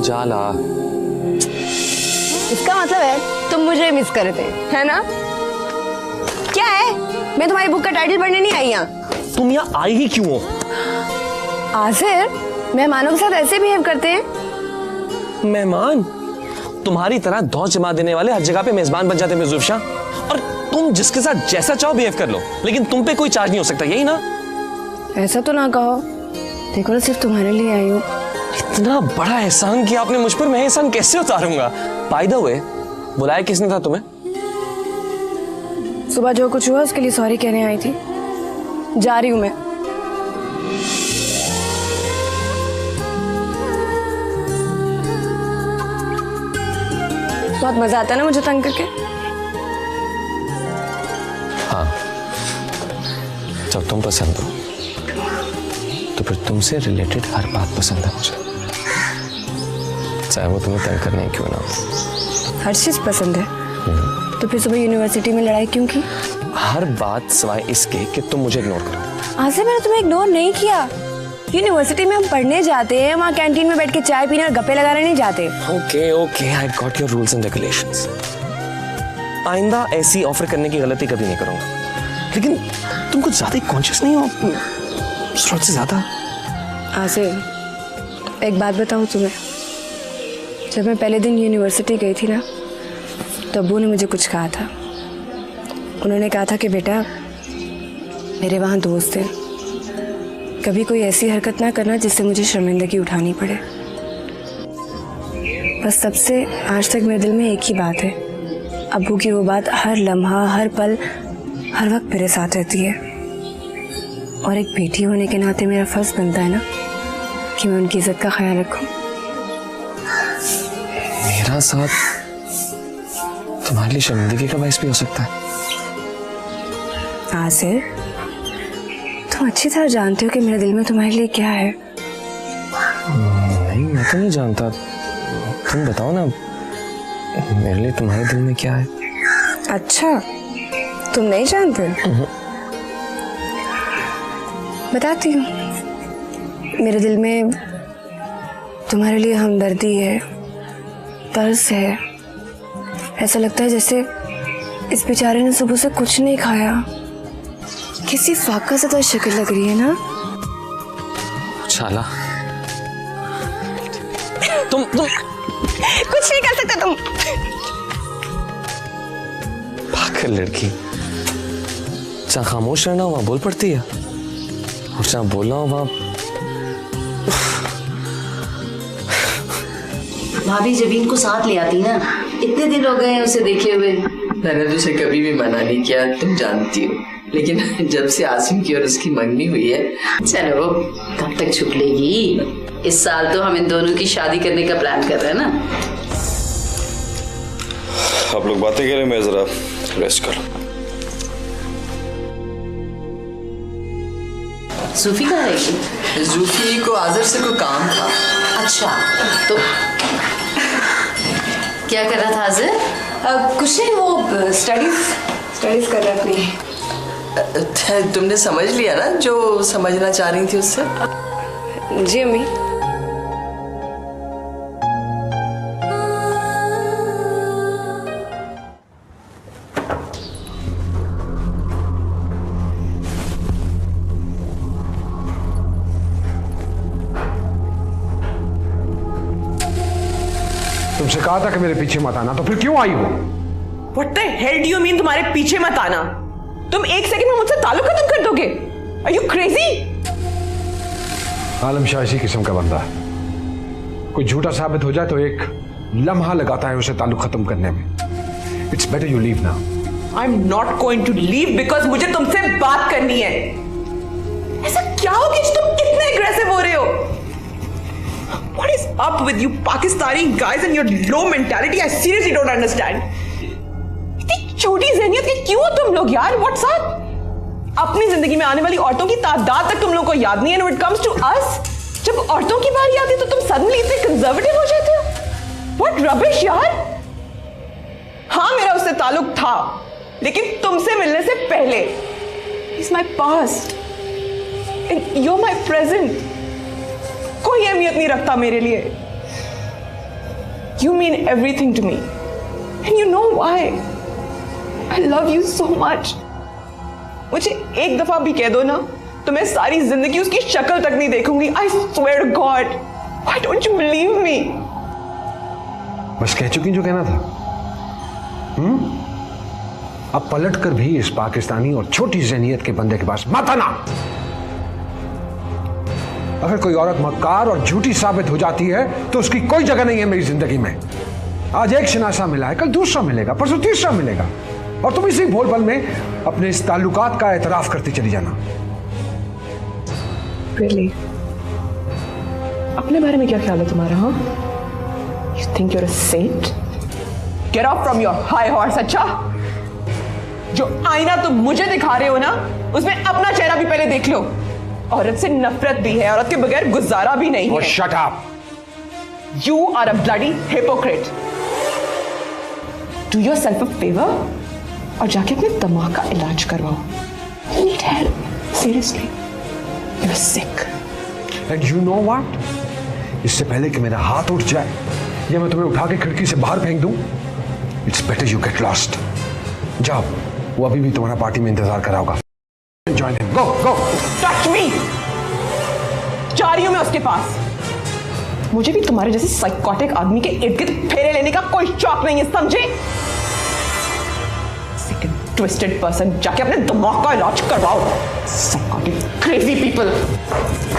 उजाला। इसका मतलब है तुम मुझे मिस कर रहे थे, है ना? क्या है, मैं तुम्हारी बुक का टाइटल पढ़ने नहीं आई यहाँ। तुम यहाँ आई ही क्यों हो? आसिर, मेहमानों के साथ ऐसे बिहेव करते हैं? मेहमान? तुम्हारी तरह दौड़ जमा देने वाले हर जगह पे मेजबान बन जाते हैं ज़ुल्फ़िशा। और तुम जिसके साथ जैसा चाहो बिहेव कर लो, लेकिन तुम पे कोई चार्ज नहीं हो सकता, यही ना? ऐसा तो ना कहो, देखो ना, सिर्फ तुम्हारे लिए आई हूँ। इतना बड़ा एहसान किया आपने मुझ पर, मैं एहसान कैसे उतारूंगा? बाय द वे, बुलाया किसने था तुम्हें? सुबह जो कुछ हुआ उसके लिए सॉरी कहने आई थी। जा रही हूँ मैं। बहुत मजा आता है ना मुझे तंग करके। हाँ, जब तुम पसंद हो तो फिर तुमसे रिलेटेड हर बात पसंद है मुझे, चाहे वो तुम्हें तंग करने क्यों ना हो। हर चीज पसंद है। तो फिर सुबह यूनिवर्सिटी में लड़ाई क्यों की? हर बात सिवाय इसके कि तुम मुझे इग्नोर करो। आज से मैंने तुम्हें इग्नोर नहीं किया। यूनिवर्सिटी में हम पढ़ने जाते हैं, वहाँ कैंटीन में बैठ के चाय पीने और गप्पे लगाने नहीं जाते। Okay okay, I got your rules and regulations. आइंदा ऐसी ऑफर करने की गलती कभी नहीं करूंगा, लेकिन तुम कुछ ज्यादा ही कॉन्शियस नहीं हो जरूरत से ज्यादा। आसिर, एक बात बताऊं तुम्हें, जब मैं पहले दिन यूनिवर्सिटी गई थी ना, तो अब्बू ने मुझे कुछ कहा था। उन्होंने कहा था कि बेटा, मेरे वहाँ दोस्त हैं, कभी कोई ऐसी हरकत ना करना जिससे मुझे शर्मिंदगी उठानी पड़े। बस तब से आज तक मेरे दिल में एक ही बात है, अब्बू की वो बात हर लम्हा, हर पल, हर वक्त मेरे साथ रहती है। और एक बेटी होने के नाते मेरा फर्ज बनता है ना कि मैं उनकी इज्जत का ख्याल रखूं। मेरा साथ तुम्हारे लिए शर्मिंदगी का बायस भी हो सकता है। आसिर, तुम अच्छी तरह जानते हो कि मेरे दिल में तुम्हारे लिए क्या है। नहीं, मैं तो नहीं जानता, तुम बताओ ना मेरे लिए तुम्हारे दिल में क्या है। अच्छा, तुम नहीं जानते? बताती हूँ। मेरे दिल में तुम्हारे लिए हमदर्दी है, तरस है। ऐसा लगता है जैसे इस बेचारे ने सुबह से कुछ नहीं खाया। किसी फाका ज़्यादा शक्ल लग रही है ना? उछाला, तुम कुछ नहीं कर सकते तुम। पागल लड़की, जहाँ खामोश रहना वहां बोल पड़ती है, और जहाँ बोलना हो वहां। भाभी जबीन को साथ ले आती ना, इतने दिन हो गए हैं उसे देखे हुए। मैंने तो उसे कभी भी मना नहीं किया, तुम जानती हो, लेकिन जब से आसिम की और उसकी मंगनी हुई है। चलो कब तक छुप लेगी, इस साल तो हम इन दोनों की शादी करने का प्लान कर रहे हैं ना। आप लोग बातें करें, मैं जरा रेस्ट करूं। सूफी कहाँ रहेगी? जूफी को आजर से कोई काम था। अच्छा, तो क्या कर रहा था आजर? कुछ नहीं, वो स्टडीज कर रहा अपनी। तुमने समझ लिया ना जो समझना चाह रही थी उससे? जी अम्मी। तुमसे कहा था कि मेरे पीछे मत आना, तो फिर क्यों आई हो? What the hell do you mean तुम्हारे पीछे मत आना? तुम एक सेकंड में मुझसे ताल्लुक खत्म कर दोगे? Are you crazy? आलम शाह इसी किस्म का बंदा है, कोई झूठा साबित हो जाए तो एक लम्हा लगाता है उसे ताल्लुक खत्म करने में। It's better you leave now. I'm not going to leave because मुझे तुमसे बात करनी है। ऐसा क्या हो कि तुम इतने aggressive हो रहे हो? What is up with you Pakistani guys and your low mentality? I seriously don't understand. इतनी छोटी ज़हनियत के क्यों हो तुम लोग यार? What's up? अपनी जिंदगी में आने वाली औरतों की तादाद तक तुम लोगों को याद नहीं है। When it comes to us, जब औरतों की बारी आती है तो तुम suddenly इतने conservative हो जाते हो। What rubbish यार? हाँ, मेरा उससे ताल्लुक था, लेकिन तुमसे मिलने से पहले। He's my past and you're my present. कोई अहमियत नहीं रखता मेरे लिए। You mean everything to me. And you know why? I love you so much. मुझे एक दफा भी कह दो ना तो मैं सारी जिंदगी उसकी शक्ल तक नहीं देखूंगी. I swear to God. Why don't you believe me? बस कह चुकी जो कहना था. अब पलट कर भी इस पाकिस्तानी और छोटी ज़हनियत के बंदे के पास मत आना. अगर कोई औरत मक्कार और झूठी साबित हो जाती है तो उसकी कोई जगह नहीं है मेरी जिंदगी में. आज एक शनासा मिला है, कल दूसरा मिलेगा, परसों तीसरा मिलेगा, और तुम इसी भोलपल में अपने इस ताल्लुकात का एतराफ करती चली जाना. Really? अपने बारे में क्या ख्याल है तुम्हारा? हाँ? You think you're a saint? Get off from your high horse, अच्छा? जो आईना तुम मुझे दिखा रहे हो ना, उसमें अपना चेहरा भी पहले देख लो. औरत से नफरत भी है, औरत के बगैर गुजारा भी नहीं है. Shut up! You are a bloody hypocrite. Do yourself a favor और जाके अपने दिमाग का इलाज करवाओ. You need help. Seriously. You're sick. And you know what? इससे पहले कि मेरा हाथ उठ जाए या मैं तुम्हें उठा के खिड़की से बाहर फेंक दूं, it's better you get lost. जाओ, वो अभी भी तुम्हारा पार्टी में इंतजार कर रहा होगा. Join him. Go, go. Touch me. जा रही हूं मैं उसके पास. मुझे भी तुम्हारे जैसे साइकोटिक आदमी के इर्द गिर्द फेरे लेने का कोई शौक नहीं है, समझे? ट्विस्टेड पर्सन, जाके अपने दिमाग का इलाज करवाओ. Psychotic crazy people.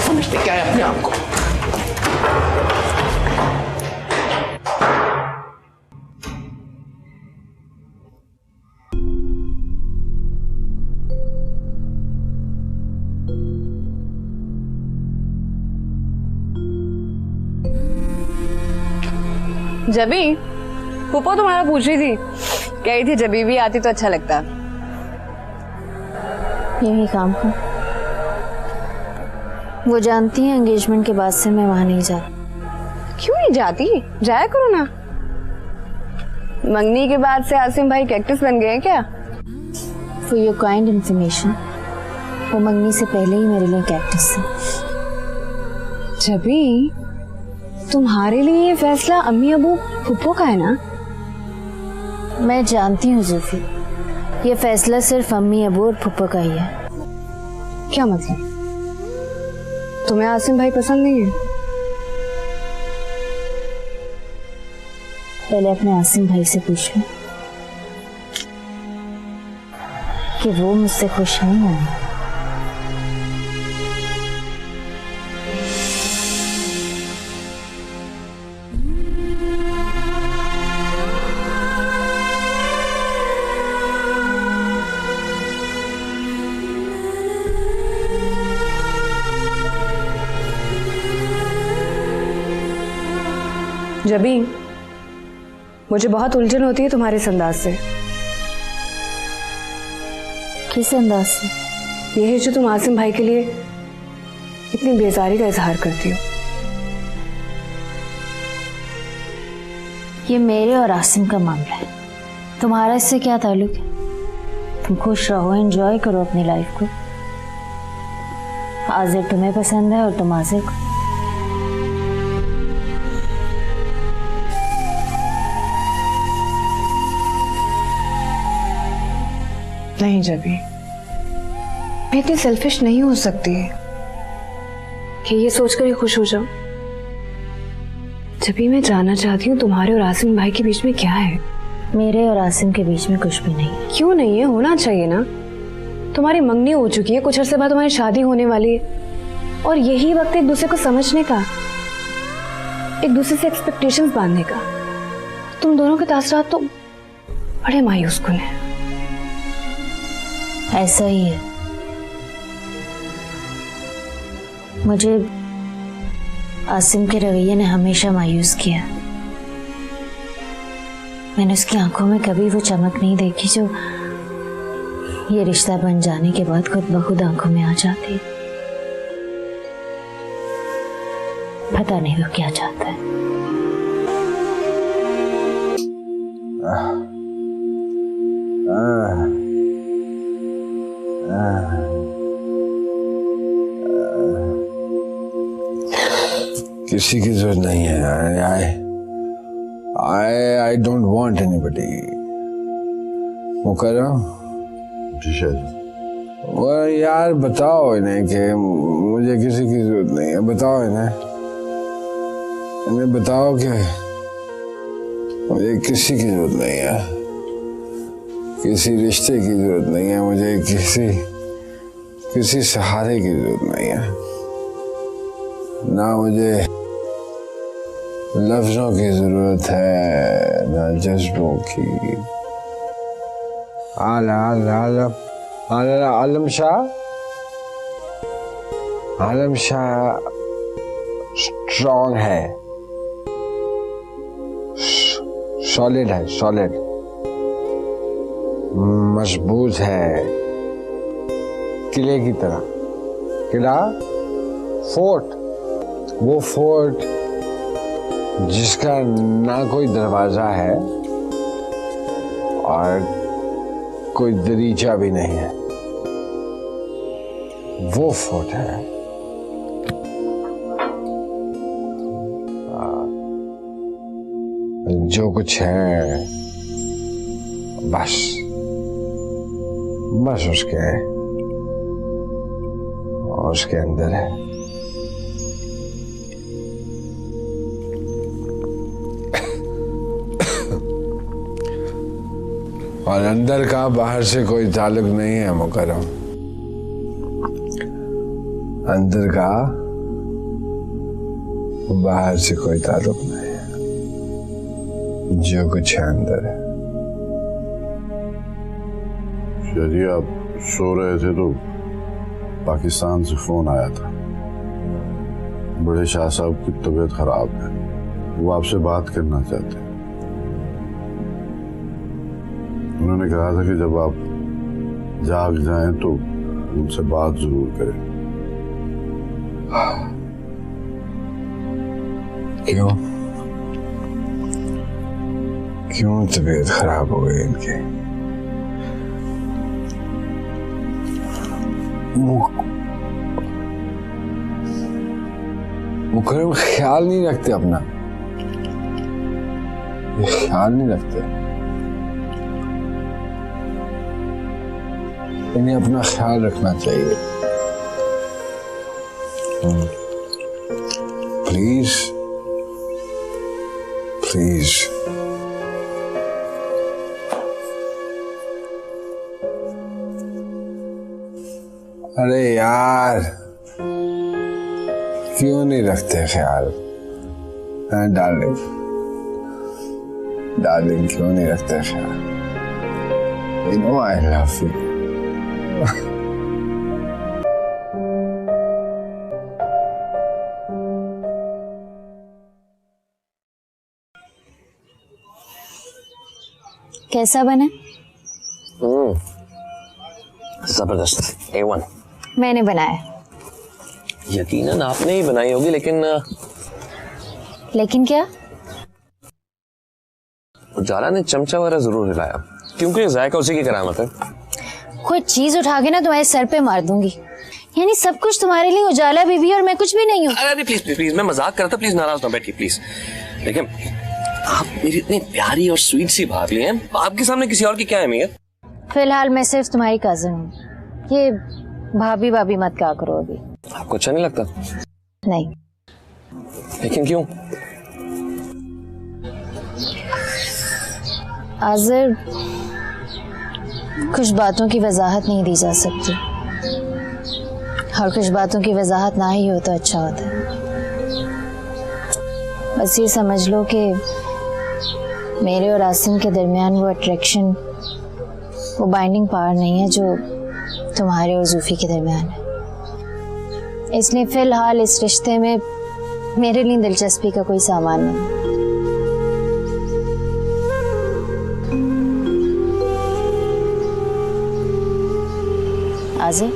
समझते क्या है अपने आप को? जबी फूफो तुम्हारा पूछ रही थी, कह रही थी जबी भी आती तो अच्छा लगता. यही काम का. वो जानती है एंगेजमेंट के बाद से मैं वहां नहीं जाती. क्यों नहीं जाती? जाया करो ना. मंगनी के बाद से आसिम भाई कैक्टस बन गए हैं क्या? फॉर योर काइंड इंफॉर्मेशन, वो मंगनी से पहले ही मेरे लिए कैक्टस थे. जबी तुम्हारे लिए ये फैसला अम्मी अबू फूफो का है ना? मैं जानती हूँ ज़ुल्फी, ये फैसला सिर्फ अम्मी अबू और फूफो का ही है. क्या मतलब? तुम्हें आसिम भाई पसंद नहीं है? पहले अपने आसिम भाई से पूछ लो कि वो मुझसे खुश नहीं है. जबी मुझे बहुत उलझन होती है तुम्हारे इस अंदाज से. किस अंदाज से? ये है जो तुम आसिम भाई के लिए इतनी बेजारी का इजहार करती हो. ये मेरे और आसिम का मामला है, तुम्हारा इससे क्या ताल्लुक है? तुम खुश रहो, एंजॉय करो अपनी लाइफ को. आज़िर तुम्हें पसंद है और तुम आज़िर को. नहीं जबी, मैं इतनी सेल्फिश नहीं हो सकती कि ये सोचकर ही खुश हो जाऊं. जबी मैं जानना चाहती हूँ तुम्हारे और आसिम भाई के बीच में क्या है. मेरे और आसिम के बीच में कुछ भी नहीं. क्यों नहीं है? होना चाहिए ना. तुम्हारी मंगनी हो चुकी है, कुछ अर्से बाद तुम्हारी शादी होने वाली है, और यही वक्त एक दूसरे को समझने का, एक दूसरे से एक्सपेक्टेशंस बांधने का. तुम दोनों के तासरात तो बड़े मायूस कुन है. ऐसा ही है. मुझे आसिम के रवैये ने हमेशा मायूस किया. मैंने उसकी आंखों में कभी वो चमक नहीं देखी जो ये रिश्ता बन जाने के बाद खुद ब खुद आंखों में आ जाती. पता नहीं वो क्या चाहता है. किसी की जरूरत नहीं है. आए I don't want anybody. मुकर्रम वो यार बताओ इन्हें कि मुझे किसी की जरूरत नहीं है। बताओ इन्हें बताओ कि मुझे किसी की जरूरत नहीं है, किसी रिश्ते की जरूरत नहीं है, मुझे किसी सहारे की जरूरत नहीं है, ना मुझे लफ्जों की जरूरत है, ना जज्बों की। आलम शाह स्ट्रॉन्ग है, सॉलिड है, सॉलिड मजबूत है, किले की तरह। किला, फोर्ट, वो फोर्ट जिसका ना कोई दरवाजा है और कोई दरीचा भी नहीं है, वो फोर्ट है। जो कुछ है बस उसके अंदर है। और अंदर का बाहर से कोई ताल्लुक नहीं है मुकर्रम। अंदर का बाहर से कोई ताल्लुक नहीं है, जो कुछ है अंदर है। जी आप सो रहे थे तो पाकिस्तान से फोन आया था। बड़े शाह साहब की तबीयत खराब है, वो आपसे बात करना चाहते हैं। उन्होंने कहा था कि जब आप जाग जाएं तो उनसे बात जरूर करें। क्यों तबीयत खराब हो गई इनकी? मुकर्रम ख्याल नहीं रखते अपना, ख्याल नहीं रखते। इन्हें अपना ख्याल रखना चाहिए। Please please. अरे यार क्यों नहीं रखते ख्याल? डार्लिंग डार्लिंग क्यों नहीं रखते ख्याल? You know I love you. कैसा बना? जबरदस्त, A1। मैंने बनाया। यकीनन आपने ही बनाई होगी, लेकिन क्या? उजाला ने चमचा वगैरह जरूर हिलाया, क्योंकि जायका उसी की करामत है। कोई चीज उठा के ना तुम्हारे सर पे मार दूंगी। यानी सब कुछ तुम्हारे लिए उजाला बीबी और मैं कुछ भी नहीं हूँ। अरे प्लीज प्लीज प्लीज, मैं मजाक कर रहा था, प्लीज नाराज ना बैठिए प्लीज। लेकिन आप मेरी इतनी प्यारी और स्वीट सी भाभी हैं, आपके सामने किसी और की क्या अहमियत? फिलहाल मैं सिर्फ तुम्हारी कजन हूँ, ये भाभी भाभी मत कहा करो अभी। आपको अच्छा नहीं लगता? नहीं। लेकिन क्यों? आज़िर, कुछ बातों की वजाहत नहीं दी जा सकती, और कुछ बातों की वजाहत ना ही हो तो अच्छा होता है। बस ये समझ लो कि मेरे और आसिम के दरमियान वो अट्रैक्शन, वो बाइंडिंग पावर नहीं है जो तुम्हारे और जूफी के दरमियान है। इसलिए फिलहाल इस रिश्ते में मेरे लिए दिलचस्पी का कोई सामान नहीं। आज़िर,